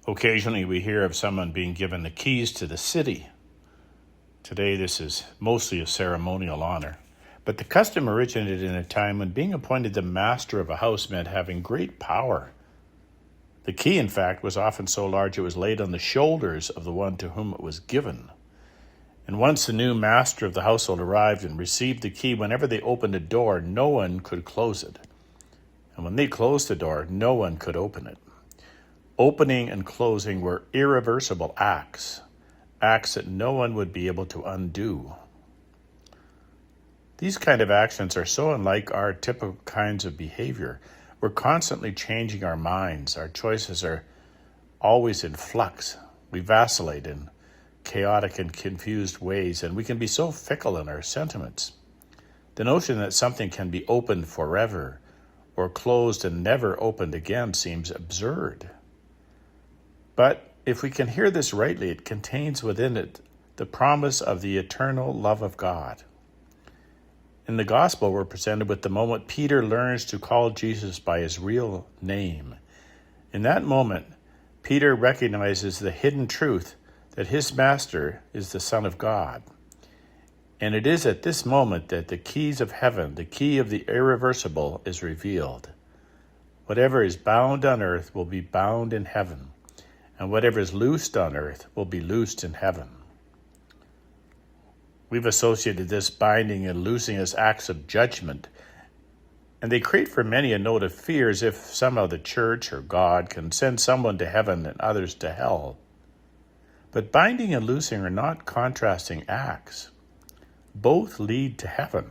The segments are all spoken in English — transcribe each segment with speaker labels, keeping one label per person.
Speaker 1: Occasionally we hear of someone being given the keys to the city. Today this is mostly a ceremonial honor, but the custom originated in a time when being appointed the master of a house meant having great power. The key, in fact, was often so large it was laid on the shoulders of the one to whom it was given. And once the new master of the household arrived and received the key, whenever they opened a door, no one could close it. And when they closed the door, no one could open it. Opening and closing were irreversible acts that no one would be able to undo. These kind of actions are so unlike our typical kinds of behavior. We're constantly changing our minds. Our choices are always in flux. We vacillate in chaotic and confused ways, and we can be so fickle in our sentiments. The notion that something can be opened forever or closed and never opened again seems absurd. But if we can hear this rightly, it contains within it the promise of the eternal love of God. In the gospel, we're presented with the moment Peter learns to call Jesus by his real name. In that moment, Peter recognizes the hidden truth that his master is the Son of God. And it is at this moment that the keys of heaven, the key of the irreversible, is revealed. Whatever is bound on earth will be bound in heaven, and whatever is loosed on earth will be loosed in heaven. We've associated this binding and loosing as acts of judgment, and they create for many a note of fear, as if somehow the church or God can send someone to heaven and others to hell. But binding and loosing are not contrasting acts. Both lead to heaven.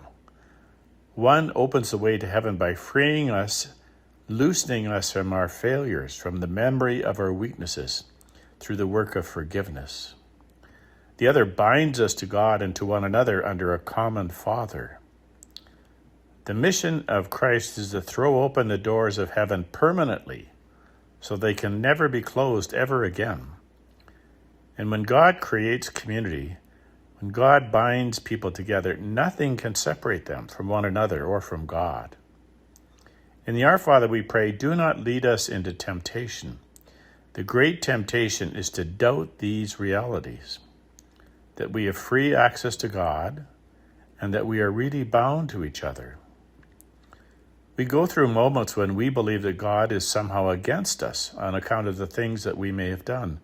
Speaker 1: One opens the way to heaven by freeing us, loosening us from our failures, from the memory of our weaknesses, through the work of forgiveness. The other binds us to God and to one another under a common Father. The mission of Christ is to throw open the doors of heaven permanently, so they can never be closed ever again. And when God creates community, when God binds people together, nothing can separate them from one another or from God. In the Our Father we pray, do not lead us into temptation. The great temptation is to doubt these realities, that we have free access to God and that we are really bound to each other. We go through moments when we believe that God is somehow against us on account of the things that we may have done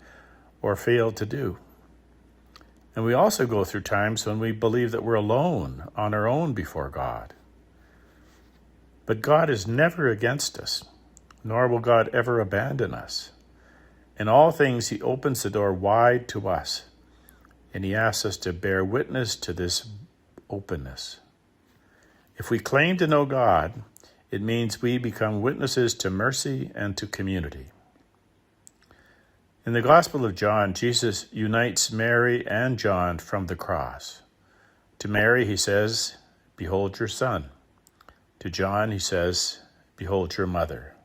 Speaker 1: or failed to do. And we also go through times when we believe that we're alone, on our own before God. But God is never against us, nor will God ever abandon us. In all things, he opens the door wide to us, and he asks us to bear witness to this openness. If we claim to know God, it means we become witnesses to mercy and to community. In the Gospel of John, Jesus unites Mary and John from the cross. To Mary, he says, "Behold your son." To John, he says, "Behold your mother."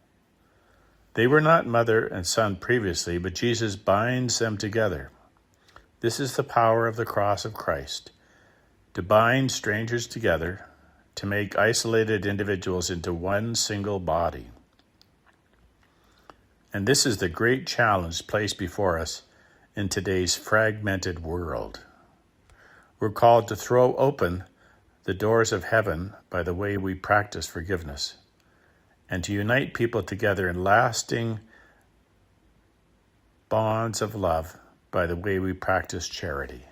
Speaker 1: They were not mother and son previously, but Jesus binds them together. This is the power of the cross of Christ, to bind strangers together, to make isolated individuals into one single body. And this is the great challenge placed before us in today's fragmented world. We're called to throw open the doors of heaven by the way we practice forgiveness, and to unite people together in lasting bonds of love by the way we practice charity.